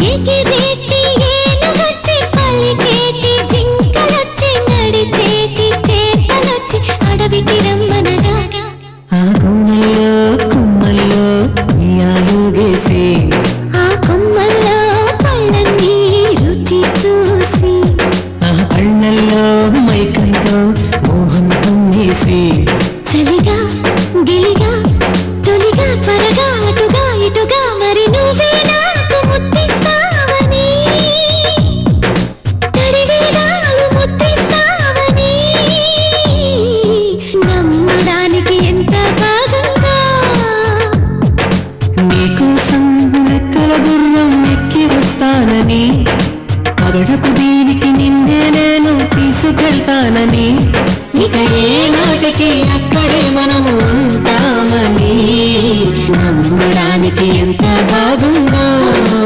ఎగిరేటి ఏనుగొచ్చి పలికేటి జింకలొచ్చి నడిచేటి చేపలొచ్చి అడవికి రమ్మనగా ఆ గుమ్మల్లో కుమ్మల్లో ఉయ్యాలు వేసి ఆ కొమ్మల్లో పళ్ళన్నీ రుచి చూసి ఆ పళ్ళల్లో మైకంతో మోహం పొంగేసి చలిగా గిలిగా తొలిగా త్వరగా అటుగా ఇటుగా మరి నువ్వే నాకు ముద్దిస్తావని తడివేదాలు ముద్దిస్తావని నమ్మడానికి ఎంత బాగుందో నీకోసం రెక్కల గుర్రం ఎక్కి వస్తానని పగడపు దీనికి నిన్నే నేను తీసుకెళ్తానని ఇక ఏ నాటికి అక్కడే మనము ఉంటామని నమ్మడానికి ఎంత బాగుందో